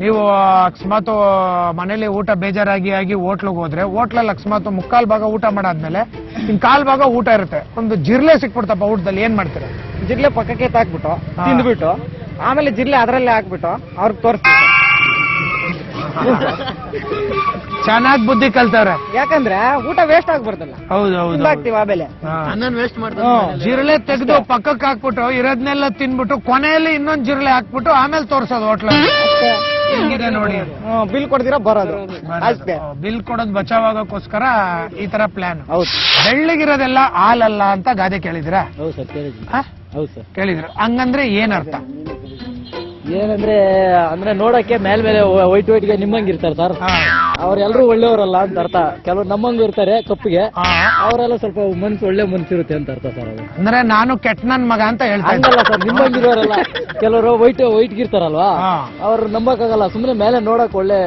ನೀವು ಅಕಸ್ಮಾತ್ ಮನೇಲಿ ಊಟ ಬೇಜಾರಾಗಿ ಆಗಿ ಹೋಟ್ಲಿಗೆ ಹೋದ್ರೆ ಹೋಟ್ಲಲ್ಲಿ ಅಕಸ್ಮಾತ್ ಮುಕ್ಕಾಲ್ ಭಾಗ ಊಟ ಮಾಡಾದ್ಮೇಲೆ ಇನ್ ಕಾಲ್ ಭಾಗ ಊಟ ಇರುತ್ತೆ, ಒಂದು ಜಿರ್ಲೆ ಸಿಕ್ಬಿಡ್ತಪ್ಪ ಊಟದಲ್ಲಿ, ಏನ್ ಮಾಡ್ತೀರಾ? ಜಿರ್ಲೆ ಪಕ್ಕಕ್ಕೆ ತಾಕ್ಬಿಟ್ಟು ತಿಂದ್ಬಿಟ್ಟು ಆಮೇಲೆ ಜಿರ್ಲೆ ಅದರಲ್ಲೇ ಹಾಕ್ಬಿಟ್ಟು ಅವ್ರಿಗೆ ತೋರಿಸ್ತೀವಿ. ಚೆನ್ನಾಗಿ ಬುದ್ಧಿ ಕಲ್ತವ್ರೆ. ಯಾಕಂದ್ರೆ ಊಟ ವೇಸ್ಟ್ ಆಗ್ಬಾರ್ದಲ್ಲ. ಹೌದೌದು. ಹಾಕ್ತಿವಿ ಆಮೇಲೆ ಜಿರ್ಲೆ ತೆಗೆದು ಪಕ್ಕಕ್ಕೆ ಹಾಕ್ಬಿಟ್ಟು ಇರೋದ್ನೆಲ್ಲ ತಿನ್ಬಿಟ್ಟು ಕೊನೆಯಲ್ಲಿ ಇನ್ನೊಂದ್ ಜಿರ್ಲೆ ಹಾಕ್ಬಿಟ್ಟು ಆಮೇಲೆ ತೋರ್ಸೋದು ಹೋಟ್ಲಲ್ಲಿ. ಹೆಂಗಿದೆ ನೋಡಿ. ಬಿಲ್ ಕೊಡ್ತೀರಾ ಬರೋದು ಅಷ್ಟೇ. ಬಿಲ್ ಕೊಡೋದು ಬಚಾವಾಗಕ್ಕೋಸ್ಕರ ಈ ತರ ಪ್ಲಾನ್. ಹೌದು. ಬೆಳ್ಳಿಗಿರೋದೆಲ್ಲ ಹಾಲಲ್ಲ ಅಂತ ಗಾದೆ ಕೇಳಿದಿರಾ? ಹೌದು ಸರ್ ಕೇಳಿದ್ವಿ. ಹೌದು ಸರ್ ಕೇಳಿದ್ರ. ಹಂಗಂದ್ರೆ ಏನ್ ಅರ್ಥ? ಏನಂದ್ರೆ ಅಂದ್ರೆ ನೋಡಕ್ಕೆ ಮೇಲ್ಮೇಲೆ ವೈಟ್ ಗೆ ನಿಮ್ಮಂಗಿರ್ತಾರೆ ಸರ್, ಅವ್ರೆಲ್ಲರೂ ಒಳ್ಳೆಯವರಲ್ಲ ಅಂತ ಅರ್ಥ. ಕೆಲವರು ನಮ್ಮಂಗೂ ಇರ್ತಾರೆ ಕಪ್ಪಿಗೆ, ಅವರೆಲ್ಲ ಸ್ವಲ್ಪ ಮನ್ಸು ಒಳ್ಳೆ ಮನ್ಸಿರುತ್ತೆ ಅಂತ ಅರ್ಥ ಸರ್. ಅದು ಅಂದ್ರೆ ನಾನು ಕೆಟ್ಟ ನನ್ ಮಗ ಅಂತ ಹೇಳ್ತಾ ಹಂಗಲ್ಲ ಸರ್, ನಿಮ್ಮಂಗಿರೋರಲ್ಲ. ಕೆಲವರು ವೈಟ್ ಗಿರ್ತಾರಲ್ವಾ, ಅವ್ರು ನಂಬಕ್ಕಾಗಲ್ಲ. ಸುಮ್ನೆ ಮೇಲೆ ನೋಡಕ್ ಒಳ್ಳೆ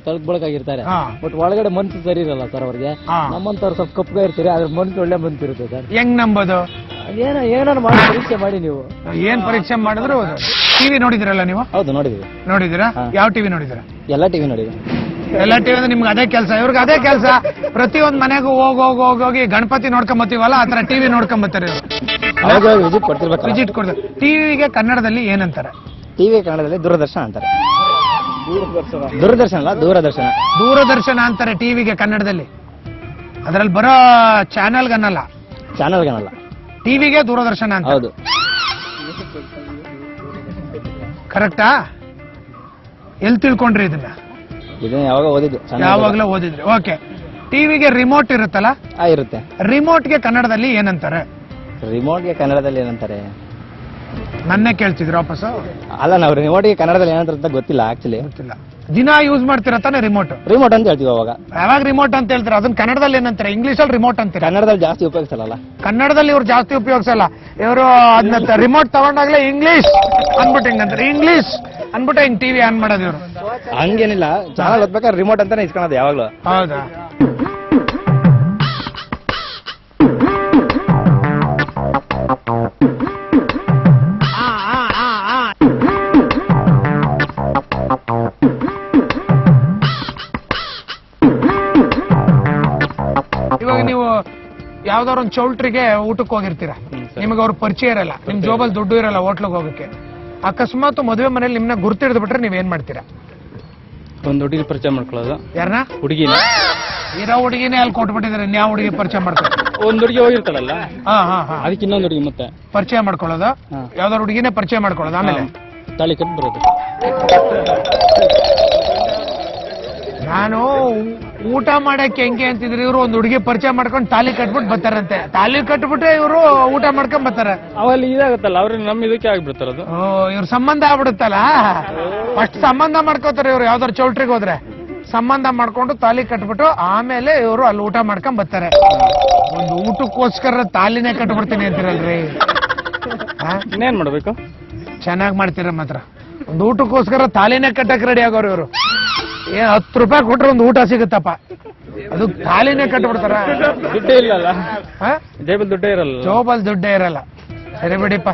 ತಳಗ್ಬಳಕಾಗಿರ್ತಾರೆ, ಬಟ್ ಒಳಗಡೆ ಮನ್ಸು ಸರಿ ಇರಲ್ಲ ಸರ್ ಅವ್ರಿಗೆ. ನಮ್ಮಂತವ್ರು ಸ್ವಲ್ಪ ಕಪ್ಪಗೆ ಇರ್ತೀರಿ, ಅದ್ರ ಮನ್ಸು ಒಳ್ಳೆ ಮನ್ಸಿರುತ್ತೆ ಸರ್. ಹೆಂಗ್ ನಂಬೋದು? ಏನಾರು ಮಾಡಿ ಪರೀಕ್ಷೆ ಮಾಡಿ ನೀವು. ಏನ್ ಪರೀಕ್ಷೆ ಮಾಡಿದ್ರು? ಟಿವಿ ನೋಡಿದಿರಲ್ಲ ನೀವು? ಹೌದು ನೋಡಿದ್ವಿ. ನೋಡಿದಿರಾ? ಯಾವ ಟಿವಿ ನೋಡಿದಿರಾ? ಎಲ್ಲಾ ಟಿವಿ ನೋಡಿದ್ವಿ. ಎಲ್ಲ ಟಿವಿ ಅಂದ್ರೆ ನಿಮ್ಗೆ ಅದೇ ಕೆಲಸ, ಇವ್ರಿಗೆ ಅದೇ ಕೆಲಸ. ಪ್ರತಿಯೊಂದ್ ಮನೆಗೂ ಹೋಗಿ ಗಣಪತಿ ನೋಡ್ಕೊಂಬತ್ತೀವಲ್ಲ ಆತರ ಟಿವಿ ನೋಡ್ಕೊಂಬತ್ತಾರೆ ಇವರು. ವಿಸಿಟ್ ಕೊಡ್ತಿರ್ಬೇಕು. ವಿಸಿಟ್ ಕೊಡ್ತಾರೆ. ಟಿವಿಗೆ ಕನ್ನಡದಲ್ಲಿ ಏನಂತಾರೆ? ಟಿವಿ ಕನ್ನಡದಲ್ಲಿ ದೂರದರ್ಶನ ಅಂತಾರೆ. ದೂರದರ್ಶನ ಅಲ್ಲ, ದೂರದರ್ಶನ. ದೂರದರ್ಶನ ಅಂತಾರೆ ಟಿವಿಗೆ ಕನ್ನಡದಲ್ಲಿ. ಅದ್ರಲ್ಲಿ ಬರೋ ಚಾನೆಲ್ಗನ್ನಲ್ಲ. ಚಾನೆಲ್ಗನ್ನಲ್ಲ, ಟಿವಿಗೆ ದೂರದರ್ಶನ ಅಂತ. ಹೌದು. ಕರೆಕ್ಟಾ? ಎಲ್ಲಿ ತಿಳ್ಕೊಂಡ್ರಿ ಇದನ್ನ? ಯಾವಾಗ ಓದಿದ್ದು? ಯಾವಾಗ್ಲೂ ಓದಿದ್ರಿ. ಓಕೆ. ಟಿವಿಗೆ ರಿಮೋಟ್ ಇರುತ್ತಲ್ಲ, ಇರುತ್ತೆ. ರಿಮೋಟ್ಗೆ ಕನ್ನಡದಲ್ಲಿ ಏನಂತಾರೆ? ರಿಮೋಟ್ಗೆ ಕನ್ನಡದಲ್ಲಿ ಏನಂತಾರೆ? ನನ್ನೇ ಕೇಳ್ತಿದ್ರು ವಾಪಸ್? ಅಲ್ಲ, ನಾವು ರಿಮೋಟ್ಗೆ ಕನ್ನಡದಲ್ಲಿ ಏನಂತಾರೆ ಅಂತ ಗೊತ್ತಿಲ್ಲ ಆಕ್ಚುಲಿ. ಗೊತ್ತಿಲ್ಲ. ದಿನ ಯೂಸ್ ಮಾಡ್ತೀರ ತಾನೆ ರಿಮೋಟ್? ರಿಮೋಟ್ ಅಂತ ಹೇಳ್ತೀವಿ. ಅವಾಗ ಯಾವಾಗ ರಿಮೋಟ್ ಅಂತ ಹೇಳ್ತಾರೆ? ಅದನ್ನ ಕನ್ನಡದಲ್ಲಿ ಏನಂತಾರೆ? ಇಂಗ್ಲಿಷಲ್ಲಿ ರಿಮೋಟ್ ಅಂತಾರೆ. ಕನ್ನಡದಲ್ಲಿ ಜಾಸ್ತಿ ಉಪಯೋಗಿಸಲ್ಲ. ಕನ್ನಡದಲ್ಲಿ ಇವ್ರು ಜಾಸ್ತಿ ಉಪಯೋಗಿಸಲ್ಲ. ಇವರು ಅದನ್ನ ರಿಮೋಟ್ ತಗೊಂಡಾಗ್ಲೇ ಇಂಗ್ಲಿಷ್ ಅನ್ಬಿಟ್ಟು ಹಿಂಗಂತಾರೆ. ಇಂಗ್ಲಿಷ್ ಅನ್ಬಿಟ್ಟು ಹಿಂಗ್ ಟಿವಿ ಆನ್ ಮಾಡೋದು ಇವರು. ಹಂಗೇನಿಲ್ಲ, ಚಾನಲ್ ಓದ್ಬೇಕಾದ್ರೆ ರಿಮೋಟ್ ಅಂತಾನೆ ಇಸ್ಕೊಳ್ಳೋದು ಯಾವಾಗ್ಲೂ. ಹೌದಾ? ಇವಾಗ ನೀವು ಯಾವ್ದಾರ ಒಂದು ಚೌಲ್ಟ್ರಿಗೆ ಊಟಕ್ಕೆ ಹೋಗಿರ್ತೀರಾ, ನಿಮಗೆ ಅವ್ರ ಪರಿಚಯ ಇರಲ್ಲ, ನಿಮ್ ಜೋಬಲ್ಲಿ ದುಡ್ಡು ಇರಲ್ಲ ಹೋಟ್ಲಿಗೆ ಹೋಗಕ್ಕೆ. ಅಕಸ್ಮಾತ್ ಮದುವೆ ಮನೇಲಿ ನಿಮ್ನ ಗುರ್ತಿಡ್ದು ಬಿಟ್ರೆ ನೀವೇನ್ ಮಾಡ್ತೀರಾ? ಒಂದು ಹುಡುಗಿ ಪರಿಚಯ ಮಾಡ್ಕೊಳ್ಳೋದು. ಯಾರನ್ನ? ಹುಡುಗಿನ. ಇರೋ ಹುಡುಗಿನೇ ಅಲ್ಲಿ ಕೊಟ್ಬಿಟ್ಟಿದ್ರೆ ಯಾವ ಹುಡುಗಿ ಪರಿಚಯ ಮಾಡ್ಕೊಳ್ಳೋದು? ಒಂದ್ ಹುಡುಗಿ ಹೋಗಿರ್ತಾರಲ್ಲ, ಅದಕ್ಕೆ ಇನ್ನೊಂದು ಹುಡುಗಿ ಮತ್ತೆ ಪರಿಚಯ ಮಾಡ್ಕೊಳ್ಳೋದು. ಯಾವ್ದಾರು ಹುಡುಗಿನೇ ಪರಿಚಯ ಮಾಡ್ಕೊಳ್ಳೋದು, ಆಮೇಲೆ ತಾಳಿ ಕಟ್ಟಿ ಬರೋದು. ನಾನು ಊಟ ಮಾಡಕ್ಕೆ ಹೆಂಗೆ ಅಂತಿದ್ರು ಇವರು, ಒಂದು ಹುಡುಗಿ ಪರಿಚಯ ಮಾಡ್ಕೊಂಡು ತಾಲಿ ಕಟ್ಬಿಟ್ಟು ಬರ್ತಾರಂತೆ. ತಾಲಿ ಕಟ್ಬಿಟ್ರೆ ಇವರು ಊಟ ಮಾಡ್ಕೊಂಡ್ ಬರ್ತಾರೆ. ಅವಲ್ಲಿ ಇದಾಗುತ್ತಲ್ಲ, ಅವ್ರ ನಮ್ ಇದಕ್ಕೆ ಆಗ್ಬಿಡ್ತಾರದು. ಇವ್ರ ಸಂಬಂಧ ಆಗ್ಬಿಡುತ್ತಲ್ಲ, ಫಸ್ಟ್ ಸಂಬಂಧ ಮಾಡ್ಕೋತಾರೆ ಇವ್ರು. ಯಾವ್ದಾರು ಚೌಲ್ಟ್ರಿಗೆ ಹೋದ್ರೆ ಸಂಬಂಧ ಮಾಡ್ಕೊಂಡು ತಾಲಿ ಕಟ್ಬಿಟ್ಟು ಆಮೇಲೆ ಇವರು ಅಲ್ಲಿ ಊಟ ಮಾಡ್ಕೊಂಡ್ ಬರ್ತಾರೆ. ಒಂದು ಊಟಕ್ಕೋಸ್ಕರ ತಾಲಿನೇ ಕಟ್ಬಿಡ್ತೀನಿ ಅಂತೀರಲ್ರಿ. ಇನ್ನೇನ್ ಮಾಡ್ಬೇಕು? ಚೆನ್ನಾಗ್ ಮಾಡ್ತೀರ ಮಾತ್ರ. ಒಂದು ಊಟಕ್ಕೋಸ್ಕರ ತಾಲಿನೇ ಕಟ್ಟಕ್ ರೆಡಿ ಆಗೋರು ಇವರು. ಏನ್ 10 ರೂಪಾಯಿ ಕೊಟ್ರೆ ಒಂದು ಊಟ ಸಿಗುತ್ತಪ್ಪ, ಅದು ತಾಲಿನೇ ಕಟ್ಬಿಡ್ತಾರ. ದುಡ್ಡೇ ಇಲ್ಲಲ್ಲ, ಜೇಬಲ್ ದುಡ್ಡೇ ಇರಲ್ಲ. ಜೋಬಲ್ ದುಡ್ಡೇ ಇರಲ್ಲ. ಸರಿ ಬಿಡಿಪ್ಪ,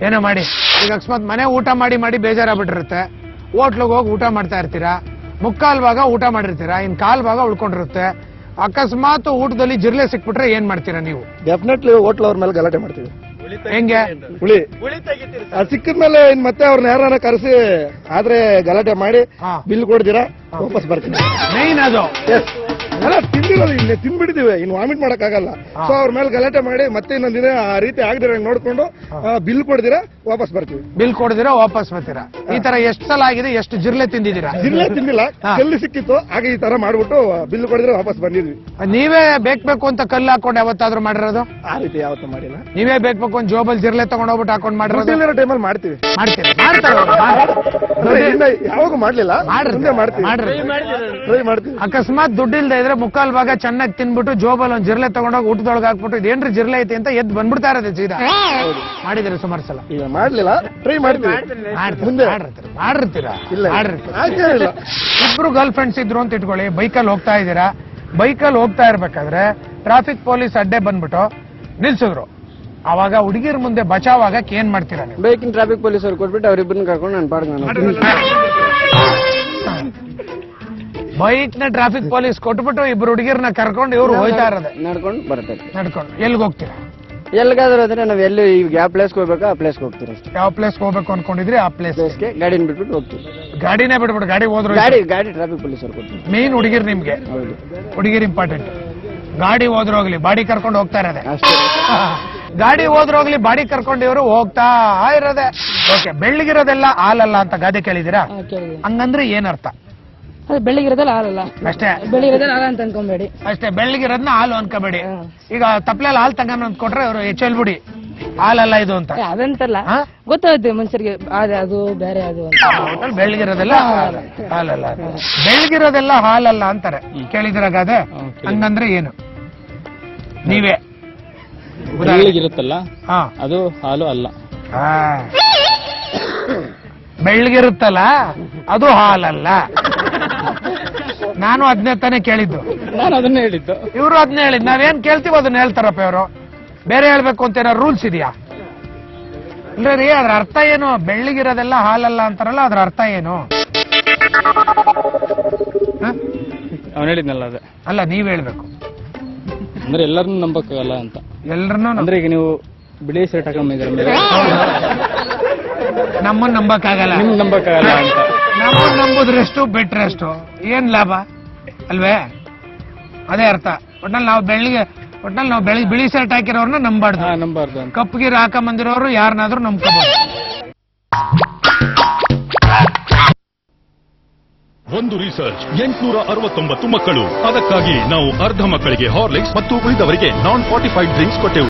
ಏನೋ ಮಾಡಿ. ಈಗ ಅಕಸ್ಮಾತ್ ಮನೆ ಊಟ ಮಾಡಿ ಬೇಜಾರಾಗ್ಬಿಟ್ಟಿರುತ್ತೆ, ಹೋಟ್ಲಿಗೆ ಹೋಗಿ ಊಟ ಮಾಡ್ತಾ ಇರ್ತೀರಾ, ಮುಕ್ಕಾಲ್ ಭಾಗ ಊಟ ಮಾಡಿರ್ತೀರಾ, ಇನ್ ಕಾಲ್ ಭಾಗ ಉಳ್ಕೊಂಡಿರುತ್ತೆ. ಅಕಸ್ಮಾತ್ ಊಟದಲ್ಲಿ ಜಿರ್ಲೆ ಸಿಕ್ಬಿಟ್ರೆ ಏನ್ ಮಾಡ್ತೀರಾ ನೀವು? ಡೆಫಿನೆಟ್ಲಿ ಹೋಟ್ಲ್ ಅವ್ರ ಮೇಲೆ ಗಲಾಟೆ ಮಾಡ್ತೀವಿ. ಹೆಂಗೆ? ಹುಳಿ ಸಿಕ್ಕಿದ್ಮೇಲೆ ಇನ್ ಮತ್ತೆ ಅವ್ರನ್ನ ಯಾರನ್ನ ಕರೆಸಿ ಆದ್ರೆ ಗಲಾಟೆ ಮಾಡಿ ಬಿಲ್ ಕೊಡ್ತೀರಾ, ವಾಪಸ್ ಬರ್ತೀನಿ. ಮೈನ್ ಅದು ತಿಂದಿರೋದು ಇಲ್ಲಿ ತಿನ್ಬಿಟ್ಟಿದೀವಿ, ಇನ್ನು ವಾಮಿಟ್ ಮಾಡಕ್ ಆಗಲ್ಲ. ಸೊ ಅವ್ರ ಮೇಲೆ ಗಲಾಟೆ ಮಾಡಿ ಮತ್ತೆ ಇನ್ನೊಂದಿನ ಆ ರೀತಿ ಆಗದಿರ ನೋಡ್ಕೊಂಡು ಬಿಲ್ ಕೊಡ್ದಿರಾ ವಾಪಸ್ ಬರ್ತೀವಿ. ಬಿಲ್ ಕೊಡ್ದಿರಾ ವಾಪಸ್ ಬರ್ತೀರಾ. ಈ ತರ ಎಷ್ಟು ಸಲ ಆಗಿದೆ? ಎಷ್ಟು ಜಿರ್ಲೆ ತಿಂದಿದ್ದೀರಾ? ಜಿರ್ಲೆ ತಿಂದಿಲ್ಲ, ಕಲ್ಲು ಸಿಕ್ಕಿತ್ತು, ಹಾಗೆ ಈ ತರ ಮಾಡ್ಬಿಟ್ಟು ಬಿಲ್ ಕೊಡಿದ್ರೆ ವಾಪಸ್ ಬಂದಿದ್ವಿ. ನೀವೇ ಬೇಕು ಅಂತ ಕಲ್ಲು ಹಾಕೊಂಡು ಯಾವತ್ತಾದ್ರೂ ಮಾಡಿರೋದು? ಆ ರೀತಿ ಯಾವತ್ತೂ ಮಾಡಿಲ್ಲ. ನೀವೇ ಬೇಕು ಅಂತ ಜೋಬಲ್ ಜಿರ್ಲೆ ತಗೊಂಡೋಗ್ಬಿಟ್ಟು ಹಾಕೊಂಡು ಮಾಡಿರೋದು? ಟೈಮಲ್ಲಿ ಮಾಡ್ತೀವಿ. ಯಾವಾಗ ಮಾಡ್ಲಿಲ್ಲ, ಮಾಡ್ತೀವಿ. ಅಕಸ್ಮಾತ್ ದುಡ್ಡಿಲ್ದೆ ಇದ್ರೆ ಮುಕ್ಕಾಲ್ ಭಾಗ ಚೆನ್ನಾಗಿ ತಿನ್ಬಿಟ್ಟು ಜೋಬಲ್ ಒಂದ್ ಜಿರ್ಲೆ ತಗೊಂಡೋಗಿ ಊಟದೊಳಗೆ ಹಾಕ್ಬಿಟ್ಟು ಇದೇನ್ರಿ ಜಿರ್ಲೆ ಐತಿ ಅಂತ ಎದ್ದು ಬಂದ್ಬಿಡ್ತಾ ಇರೋದು ಸೀದಾ. ಮಾಡಿದ್ರೆ ಸುಮಾರು ಸಲ. ಈಗ ಮಾಡ್ಲಿಲ್ಲ, ಟ್ರೈ ಮಾಡ್ತೀವಿ. ಮಾಡಿರ್ತೀರಾ? ಇಬ್ರು ಗರ್ಲ್ ಫ್ರೆಂಡ್ಸ್ ಇದ್ರು ಅಂತ ಇಟ್ಕೊಳ್ಳಿ, ಬೈಕಲ್ಲಿ ಹೋಗ್ತಾ ಇದ್ದೀರಾ. ಬೈಕಲ್ಲಿ ಹೋಗ್ತಾ ಇರ್ಬೇಕಾದ್ರೆ ಟ್ರಾಫಿಕ್ ಪೊಲೀಸ್ ಅಡ್ಡೆ ಬಂದ್ಬಿಟ್ಟು ನಿಲ್ಸಿದ್ರು. ಅವಾಗ ಹುಡುಗಿರ್ ಮುಂದೆ ಬಚಾವಾಗಕ್ಕೆ ಏನ್ ಮಾಡ್ತೀರಾ ನೀವು? ಬೈಕಿನ ಟ್ರಾಫಿಕ್ ಪೊಲೀಸ್ ಅವ್ರು ಕೊಟ್ಬಿಟ್ಟು ಅವ್ರಿಬ್ಬರನ್ನ ಕರ್ಕೊಂಡು ನಾನು ಪಾಡ್ಕೊಂಡು ಬೈಕ್ ನ ಟ್ರಾಫಿಕ್ ಪೊಲೀಸ್ ಕೊಟ್ಬಿಟ್ಟು ಇಬ್ರು ಹುಡುಗಿರ್ನ ಕರ್ಕೊಂಡು ಇವ್ರು ಹೋಯ್ತಾ ಇರೋದು. ನಡ್ಕೊಂಡು ಬರ್ತೇವೆ. ನಡ್ಕೊಂಡು ಎಲ್ಲಿಗೆ ಹೋಗ್ತೀರಾ? ಎಲ್ಲಿಗಾದ್ರೂ ಅಂದ್ರೆ ನಾವ್ ಎಲ್ಲಿ ಈಗ ಯಾವ ಪ್ಲೇಸ್ಗೆ ಹೋಗ್ಬೇಕು ಆ ಪ್ಲೇಸ್ಗೆ ಹೋಗ್ತೀವಿ ಅಷ್ಟೇ. ಯಾವ ಪ್ಲೇಸ್ಗೆ ಹೋಗ್ಬೇಕು ಅನ್ಕೊಂಡಿದ್ರಿ ಆ ಪ್ಲೇಸ್ಗೆ ಗಾಡಿನ ಬಿಟ್ಬಿಟ್ಟು ಹೋಗ್ತೀವಿ. ಗಾಡಿನೇ ಬಿಟ್ಬಿಟ್ಟು ಗಾಡಿ ಹೋದ್ರು ಗಾಡಿ ಟ್ರಾಫಿಕ್ ಪೊಲೀಸ್ ಅವ್ರು ಕೊಡ್ತೀವಿ. ಮೇನ್ ಹುಡುಗಿರ್ ನಿಮ್ಗೆ ಹುಡುಗಿರ್ ಇಂಪಾರ್ಟೆಂಟ್. ಗಾಡಿ ಹೋದ್ರೋಗ್ಲಿ ಬಾಡಿ ಕರ್ಕೊಂಡು ಹೋಗ್ತಾ ಇರೋದೆ ಅಷ್ಟೇ. ಗಾಡಿ ಹೋದ್ರೋಗ್ಲಿ ಬಾಡಿ ಕರ್ಕೊಂಡು ಇವರು ಹೋಗ್ತಾ ಇರೋದೆ. ಓಕೆ, ಬೆಳ್ಳಿಗಿರೋದೆಲ್ಲ ಹಾಲಲ್ಲ ಅಂತ ಗಾದೆ ಕೇಳಿದಿರಾ? ಹಂಗಂದ್ರೆ ಏನರ್ಥ? ಅದು ಬೆಳಿಗಿರೋದಲ್ಲ ಹಾಲಲ್ಲ ಅಷ್ಟೇ. ಬೆಳಿಗಿರೋದಲ್ಲ ಹಾಲು ಅಂತ ಅನ್ಕೊಂಬೇಡಿ ಅಷ್ಟೇ, ಬೆಳ್ಳಿಗಿರೋದನ್ನ ಹಾಲು ಅನ್ಕೋಬೇಡಿ. ಈಗ ತಪ್ಲೆಲ್ಲ ಹಾಲು ತಗೊಂಡ್ ಕೊಟ್ರೆ ಅವರು ಬಿಡಿ ಹಾಲಲ್ಲ ಇದು ಅಂತ. ಅದಂತಲ್ಲ, ಗೊತ್ತಾಗುತ್ತೆ ಮನುಷ್ಯರಿಗೆ ಅದು ಬೇರೆ ಅದು ಅಂತ. ಬೆಳ್ಳಿಗಿರೋದೆಲ್ಲ ಹಾಲಲ್ಲ, ಬೆಳ್ಳಿಗಿರೋದೆಲ್ಲ ಹಾಲಲ್ಲ ಅಂತಾರೆ. ಕೇಳಿದಿರ ಗಾದೆ? ಹಂಗಂದ್ರೆ ಏನು? ನೀವೇ ಬೆಳ್ಳಗಿರುತ್ತಲ್ಲ ಹಾ, ಅದು ಹಾಲು ಅಲ್ಲ. ಬೆಳ್ಳಗಿರುತ್ತಲ್ಲ ಅದು ಹಾಲಲ್ಲ. ನಾನು ಅದನ್ನೇ ತಾನೇ ಕೇಳಿದ್ದು. ನಾನು ಅದನ್ನೇ ಹೇಳಿದ್ದು. ಇವರು ಅದನ್ನೇ ಹೇಳಿದ್. ನಾವೇನ್ ಕೇಳ್ತೀವೋ ಅದನ್ನ ಹೇಳ್ತಾರಪ್ಪ ಇವರು. ಬೇರೆ ಹೇಳ್ಬೇಕು ಅಂತ ಏನೋ ರೂಲ್ಸ್ ಇದೆಯಾ? ಇಲ್ರಿ ರೀ, ಅದ್ರ ಅರ್ಥ ಏನು? ಬೆಳ್ಳಗಿರೋದೆಲ್ಲ ಹಾಲಲ್ಲ ಅಂತಾರಲ್ಲ, ಅದ್ರ ಅರ್ಥ ಏನು? ಅವನು ಹೇಳಿದ್ನಲ್ಲ ಅದೇ. ಅಲ್ಲ, ನೀವ್ ಹೇಳ್ಬೇಕು. ಅಂದ್ರೆ ಎಲ್ಲರನ್ನೂ ನಂಬಕ್ಕಾಗಲ್ಲ ಅಂತ. ಎಲ್ರನ್ನೂ ಅಂದ್ರೆ ಈಗ ನೀವು ಬಿಳಿ ಶರ್ಟ್ ಹಾಕೊಂಡಿದ್ರ ಮೇಲೆ ನಮ್ಮನ್ನ ನಂಬಕ್ಕಾಗಲ್ಲ. ನಿಮ್ ನಂಬಕ್ಕಾಗಲ್ಲ ಅಂತ. ನಮ್ಮನ್ನ ನಂಬುದ್ರೆಷ್ಟು ಬಿಟ್ರೆಷ್ಟು ಏನ್ ಲಾಭ ಅಲ್ವೇ? ಅದೇ ಅರ್ಥ. ಒಟ್ನಲ್ಲಿ ನಾವು ಬಿಳಿ ಶರ್ಟ್ ಹಾಕಿರೋರ್ನ ನಂಬಾರ್ದು. ನಂಬಾರ್ದು. ಕಪ್ಪುಗಿರ್ ಹಾಕೊಂಬಂದಿರೋರು ಯಾರನ್ನಾದ್ರೂ ನಂಬ್ಕೋಬಹುದು. ಒಂದು ರಿಸರ್ಚ್ 869 ಮಕ್ಕಳು. ಅದಕ್ಕಾಗಿ ನಾವು ಅರ್ಧ ಮಕ್ಕಳಿಗೆ ಹಾರ್ಲಿಕ್ಸ್ ಮತ್ತು ಉಳಿದವರಿಗೆ ನಾನ್ ಫಾರ್ಟಿಫೈಡ್ ಡ್ರಿಂಕ್ಸ್ ಕೊಟ್ಟೆವು.